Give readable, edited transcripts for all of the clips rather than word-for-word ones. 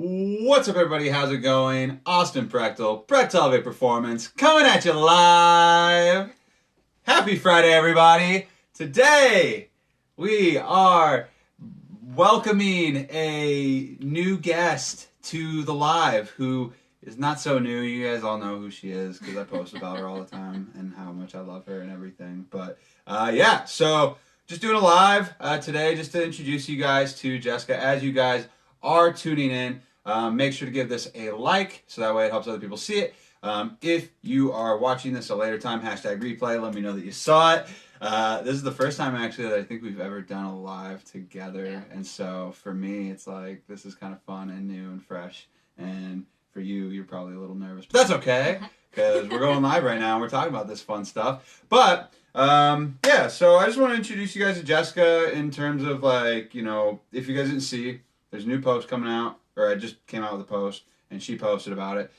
What's up, everybody? How's it going? Austin Prechtelevate Performance, coming at you live. Happy Friday, everybody. Today, we are welcoming a new guest to the live who is not so new. You guys all know who she is because I post about her all the time and how much I love her and everything. But yeah, so just doing a live today just to introduce you guys to Jessica. As you guys are tuning in, make sure to give this a like so that way it helps other people see it. If you are watching this at a later time, hashtag replay, let me know that you saw it. This is the first time actually that I think we've ever done a live together. Yeah. And so for me, it's like, this is kind of fun and new and fresh. And for you, you're probably a little nervous, but that's okay because we're going live right now and we're talking about this fun stuff. But yeah, so I just want to introduce you guys to Jessica in terms of like, you know, if you guys didn't see, there's a new post coming out, or I just came out with a post and she posted about it.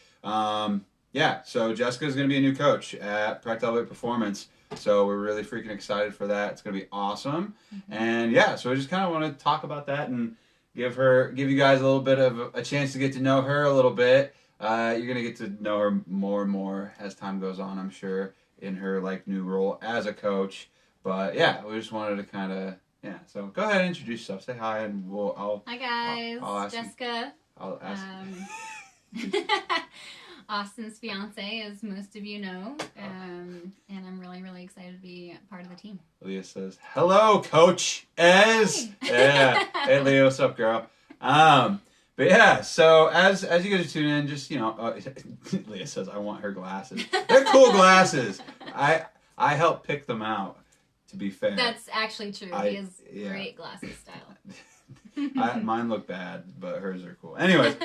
Yeah, so Jessica's going to be a new coach at Prechtelevate Performance. So we're really freaking excited for that. It's going to be awesome. Mm-hmm. And yeah, so I just kind of want to talk about that and give you guys a little bit of a chance to get to know her a little bit. You're going to get to know her more and more as time goes on, I'm sure, in her like new role as a coach. But yeah, we just wanted to kind of, yeah, so go ahead and introduce yourself. Say hi and Hi guys, I'll ask Jessica. I'll ask Austin's fiance, as most of you know, and I'm really excited to be part of the team. Leah says, "Hello, Coach Ez." Yeah. Hey, Leah, what's up, girl? But yeah, so as you guys are tuning in, just, you know, Leah says, "I want her glasses." They're cool glasses. I helped pick them out. To be fair, that's actually true. He has great glasses style. Mine look bad, but hers are cool. Anyways,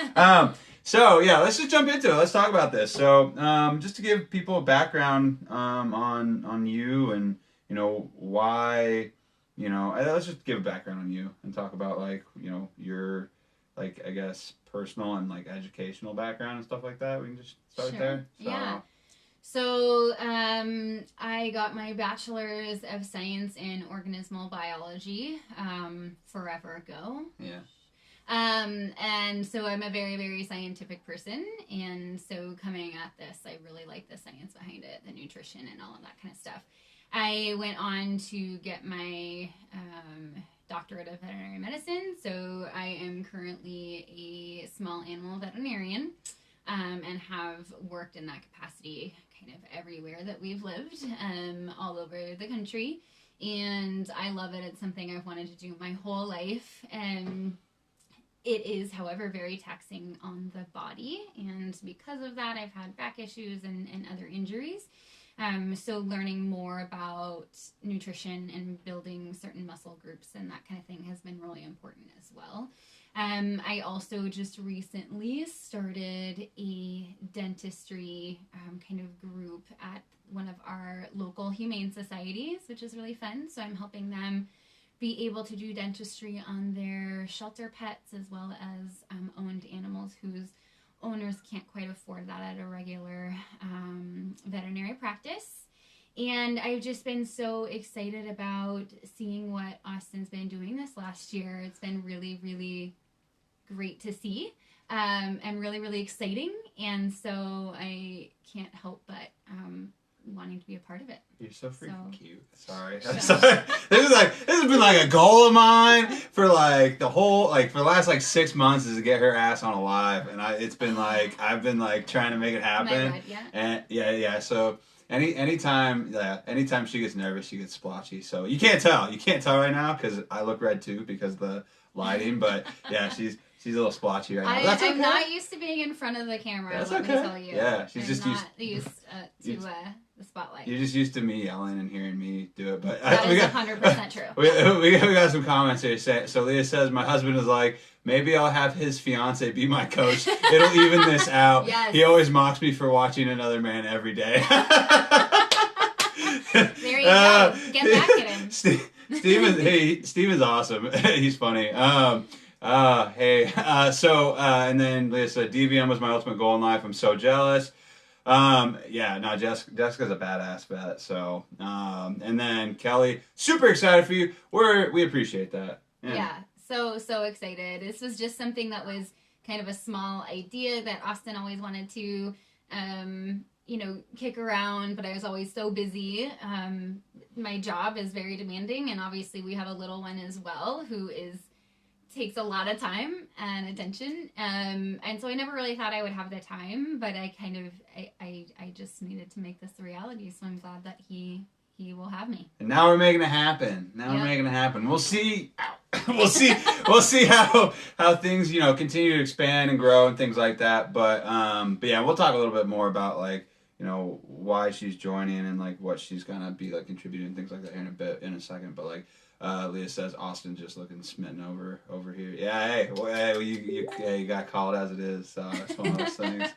so yeah, let's just jump into it. Let's talk about this. So, just to give people a background on you and, you know, why, you know, let's just give a background on you and talk about, like, you know, your, like, I guess personal and like educational background and stuff like that. We can just start there. So, yeah. So, I got my bachelor's of science in organismal biology, forever ago. Yeah. And so I'm a very scientific person. And so coming at this, I really like the science behind it, the nutrition and all of that kind of stuff. I went on to get my, doctorate of veterinary medicine. So I am currently a small animal veterinarian, and have worked in that capacity kind of everywhere that we've lived, all over the country. And I love it. It's something I've wanted to do my whole life. And it is, however, very taxing on the body. And because of that, I've had back issues and other injuries. So learning more about nutrition and building certain muscle groups and that kind of thing has been really important as well. I also just recently started a dentistry kind of group at one of our local humane societies, which is really fun. So I'm helping them be able to do dentistry on their shelter pets as well as owned animals whose owners can't quite afford that at a regular veterinary practice. And I've just been so excited about seeing what Austin's been doing this last year. It's been really great to see, and really exciting. And so I can't help but wanting to be a part of it. You're so freaking cute. Sorry. Sorry. This has been like a goal of mine for like the whole, like for the last like 6 months, is to get her ass on a live. And it's been like, I've been like trying to make it happen. Oh my God, yeah. And yeah. So anytime she gets nervous, she gets splotchy. So you can't tell right now because I look red too because of the lighting. But yeah, she's a little splotchy right now. That's okay. I'm not used to being in front of the camera. That's let okay. me tell you. Yeah, she's I'm just not used to the spotlight. You're just used to me yelling and hearing me do it, but that is 100% true. We got some comments here. So Leah says, my husband is like, maybe I'll have his fiance be my coach. It'll even this out. Yes. He always mocks me for watching another man every day. There you go. Get back at him. Steven's awesome. He's funny. And then Leah said, DVM was my ultimate goal in life. I'm so jealous. Jessica's a badass vet. So, and then Kelly, super excited for you. We appreciate that. Yeah. So excited. This was just something that was kind of a small idea that Austin always wanted to, kick around, but I was always so busy. My job is very demanding, and obviously we have a little one as well who takes a lot of time and attention. And so I never really thought I would have the time, but I just needed to make this a reality. So I'm glad that he will have me. And now we're making it happen. We're making it happen. We'll see. We'll see how things, continue to expand and grow and things like that. But yeah, we'll talk a little bit more about why she's joining and what she's gonna be contributing and things like that here in a second. But Leah says Austin's just looking smitten over here. Yeah, hey, you got called as it is. So it's one of those things.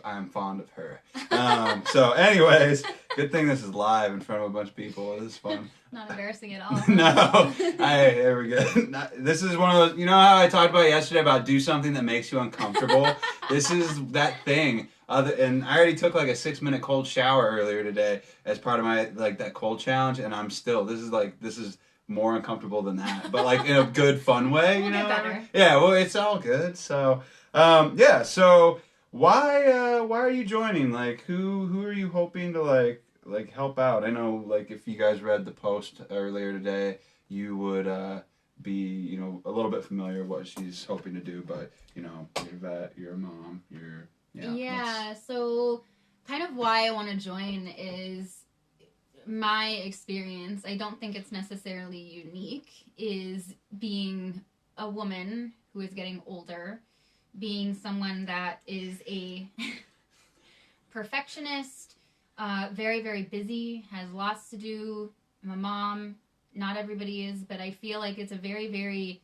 I'm fond of her. So anyways, good thing this is live in front of a bunch of people. This is fun. Not embarrassing at all. No. There we go. This is one of those, how I talked about yesterday about do something that makes you uncomfortable? This is that thing. And I already took a 6-minute cold shower earlier today as part of my that cold challenge, and I'm still, this is more uncomfortable than that, but in a good fun way, We'll get better. Yeah, well, it's all good. So yeah, so why are you joining? Who are you hoping to help out? I know if you guys read the post earlier today, you would be a little bit familiar with what she's hoping to do, but you're a vet, you're a mom, so kind of why I want to join is my experience. I don't think it's necessarily unique, is being a woman who is getting older, being someone that is a perfectionist, very, very busy, has lots to do. I'm a mom. Not everybody is, but I feel like it's a very, very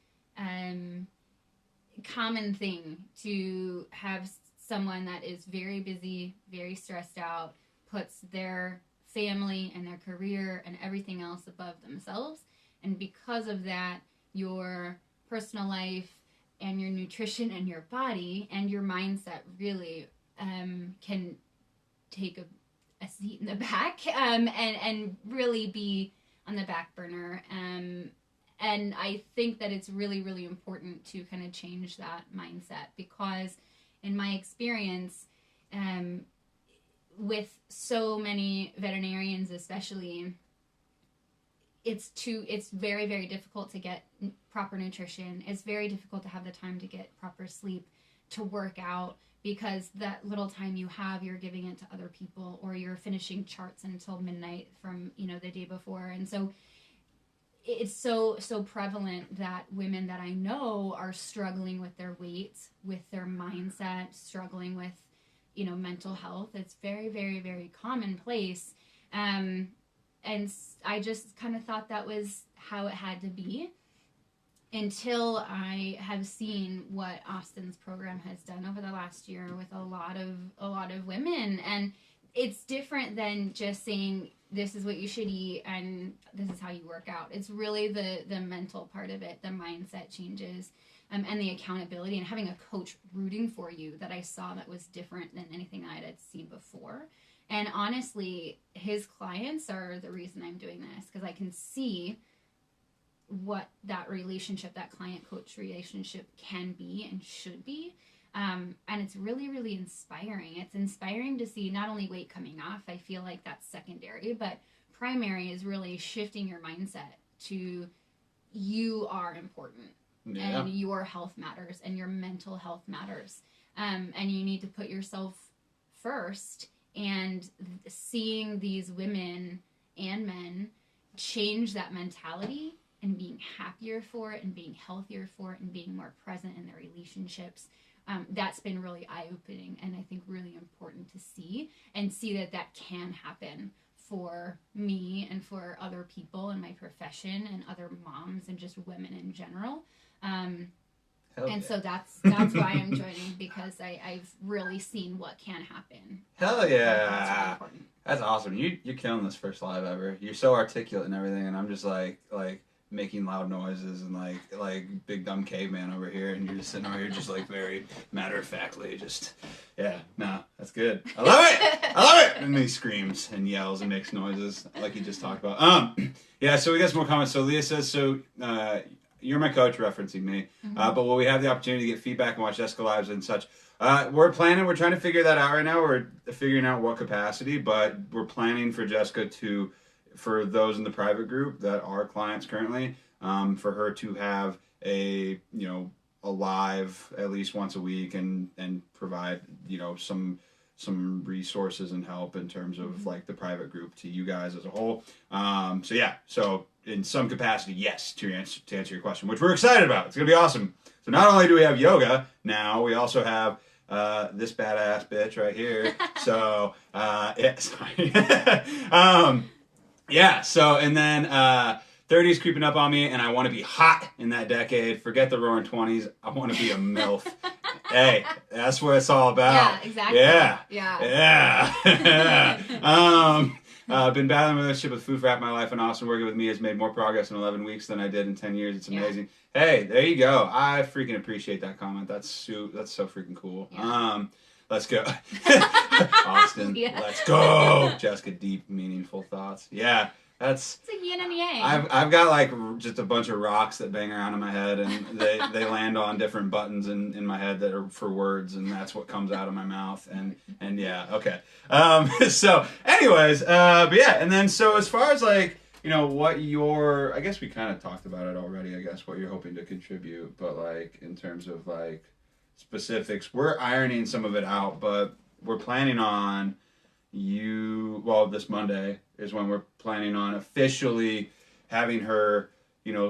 common thing to have someone that is very busy, very stressed out, puts their family and their career and everything else above themselves. And because of that, your personal life and your nutrition and your body and your mindset really can take a seat in the back and really be on the back burner. And I think that it's really, really important to kind of change that mindset, because in my experience, with so many veterinarians especially, it's very, very difficult to get proper nutrition. It's very difficult to have the time to get proper sleep, to work out, because that little time you have, you're giving it to other people, or you're finishing charts until midnight from the day before. And so it's so prevalent that women that I know are struggling with their weight, with their mindset, struggling with mental health. It's very, very, very commonplace. And I just kind of thought that was how it had to be, until I have seen what Austin's program has done over the last year with a lot of women. And it's different than just saying, this is what you should eat and this is how you work out. It's really the mental part of it, the mindset changes, and the accountability, and having a coach rooting for you that I saw that was different than anything I had seen before. And honestly, his clients are the reason I'm doing this, because I can see what that relationship, that client-coach relationship can be and should be. And it's really, really inspiring. It's inspiring to see not only weight coming off, I feel like that's secondary, but primary is really shifting your mindset to you are important. Yeah. And your health matters and your mental health matters. And you need to put yourself first, and seeing these women and men change that mentality and being happier for it and being healthier for it and being more present in their relationships. That's been really eye-opening, and I think really important to see that can happen for me and for other people in my profession and other moms and just women in general. So that's why I'm joining, because I've really seen what can happen. Hell yeah. That's really important. That's awesome. You're killing this first live ever. You're so articulate and everything, and I'm just like making loud noises and like big dumb caveman over here, and you're just sitting over here just very matter-of-factly that's good. I love it. And he screams and yells and makes noises like you just talked about. So we got some more comments. So Leah says, you're my coach referencing me, but will we have the opportunity to get feedback and watch Jessica lives and such? We're trying to figure that out right now. We're figuring out what capacity, but we're planning for Jessica for those in the private group that are clients currently, for her to have a live at least once a week and provide, some resources and help in terms of like the private group to you guys as a whole. So in some capacity, yes, to answer your question, which we're excited about. It's gonna be awesome. So not only do we have yoga now, we also have this badass bitch right here. So so and then 30's creeping up on me, and I want to be hot in that decade. Forget the roaring 20s. I want to be a MILF. Hey, that's what it's all about. Yeah, exactly. Been battling a relationship with food for half my life, and Austin working with me has made more progress in 11 weeks than I did in 10 years. It's amazing. Yeah. Hey, there you go. I freaking appreciate that comment. That's so freaking cool. Yeah. Let's go. Austin, let's go. Jessica, deep, meaningful thoughts. Yeah. It's a yin and yang. I've got like just a bunch of rocks that bang around in my head, and they land on different buttons in my head that are for words, and that's what comes out of my mouth. And yeah, okay. So anyways, but yeah, and then so as far as like, what I guess we kind of talked about it already, I guess what you're hoping to contribute, but like in terms of like specifics, we're ironing some of it out, but we're planning on this Monday is when we're planning on officially having her,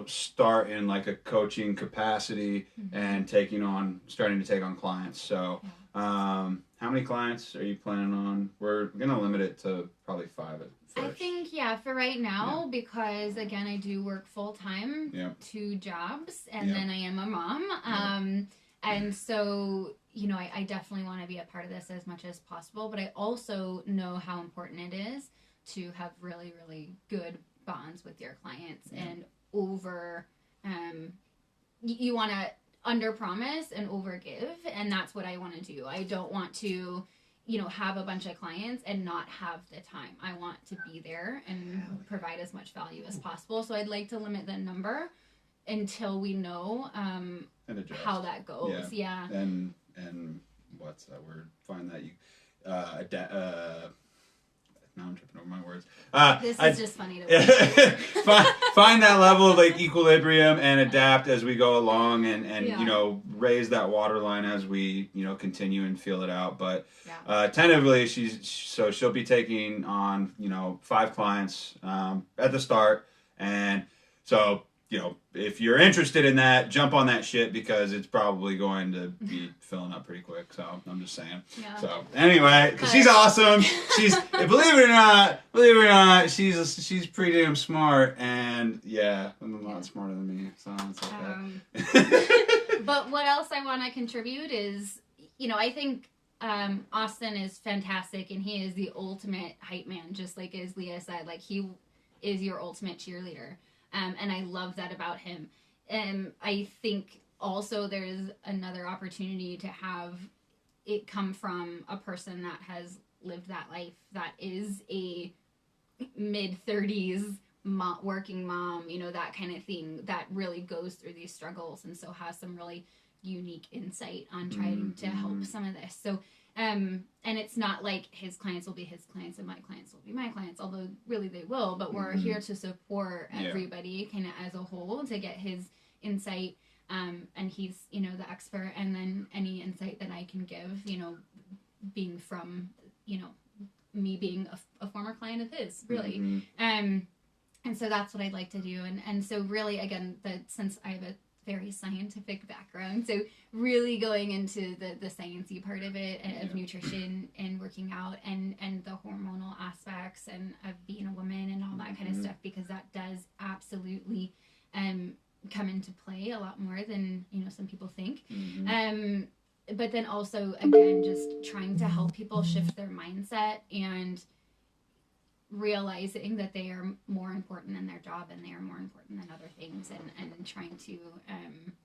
start in like a coaching capacity and starting to take on clients. So, how many clients are you planning on? We're going to limit it to probably 5 at first. I think, for right now, because again, I do work full time, 2 jobs, and then I am a mom. And so, I definitely want to be a part of this as much as possible, but I also know how important it is to have really, really good bonds with your clients and you want to under promise and over give. And that's what I want to do. I don't want to, have a bunch of clients and not have the time. I want to be there and provide as much value as possible. So I'd like to limit the number until we know, how that goes. Yeah. And what's that word? Find that now I'm tripping over my words. This is just funny to find that level of like equilibrium and adapt as we go along, and raise that water line as we continue and feel it out. But tentatively, she'll be taking on 5 clients at the start, and so. If you're interested in that, jump on that shit because it's probably going to be filling up pretty quick. So I'm just saying. Yeah. So anyway, because she's awesome. She's believe it or not, she's pretty damn smart, and I'm a lot smarter than me. So it's okay. But what else I want to contribute is, I think Austin is fantastic, and he is the ultimate hype man, just like as Leah said. Like he is your ultimate cheerleader. And I love that about him. And I think also there's another opportunity to have it come from a person that has lived that life, that is a mid-30s working mom, that kind of thing, that really goes through these struggles and so has some really unique insight on trying to help some of this. So and it's not like his clients will be his clients and my clients will be my clients, although really they will, but we're here to support everybody kind of as a whole to get his insight, and he's, the expert, and then any insight that I can give, being from, me being a former client of his, really. And so that's what I'd like to do. And so really, again, since I have a very scientific background, so really going into the sciencey part of it, of nutrition and working out and the hormonal aspects and of being a woman and all that kind of stuff, because that does absolutely come into play a lot more than some people think. But then also, again, just trying to help people shift their mindset and realizing that they are more important than their job and they are more important than other things, and trying to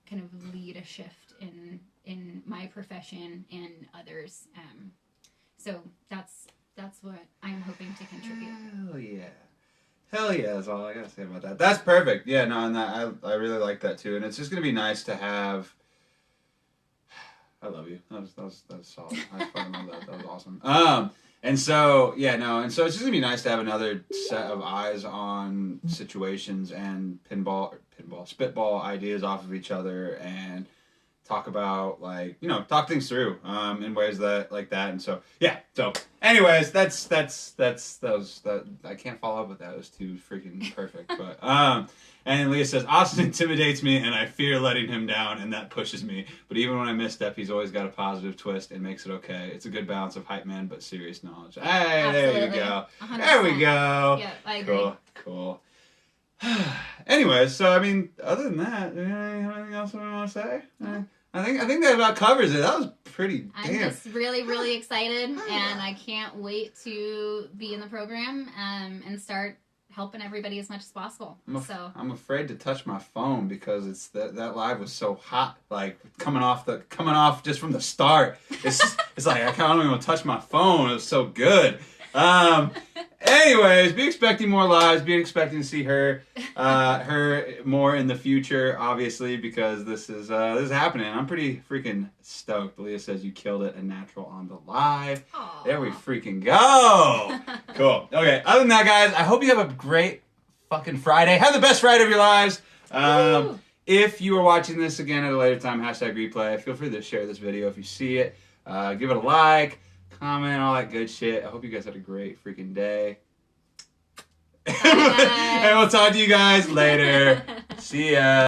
kind of lead a shift in my profession and others. So that's what I'm hoping to contribute. Hell yeah, that's all I gotta say about that. That's perfect. Yeah, no, and I really like that too. And it's just gonna be nice to have. I love you. That was solid. I fucking love that. That was awesome. And so yeah, no, and so it's just gonna be nice to have another set of eyes on situations and spitball ideas off of each other and talk about talk things through in ways that like that. And so yeah, so anyways, that I can't follow up with that. It was too freaking perfect. But and Leah says Austin intimidates me and I fear letting him down and that pushes me, but even when I misstep he's always got a positive twist and makes it okay. It's a good balance of hype man but serious knowledge. Hey, Absolutely. there you go. 100%. There we go. Yeah, I agree. Cool. Anyways, so I mean, other than that, anything else we want to say? I think that about covers it. That was pretty I'm just really, really excited, and I can't wait to be in the program and start helping everybody as much as possible. I'm afraid to touch my phone because it's that live was so hot, like coming off just from the start. It's like I don't even want to touch my phone. It was so good. Anyways, be expecting more lives. Be expecting to see her more in the future, obviously, because this is happening. I'm pretty freaking stoked. Leah says you killed it, a natural on the live. Aww. There we freaking go. Cool. Okay. Other than that, guys, I hope you have a great fucking Friday. Have the best Friday of your lives. If you are watching this again at a later time, #replay. Feel free to share this video if you see it. Give it a like. Comment, all that good shit. I hope you guys had a great freaking day. And we'll talk to you guys later. See ya.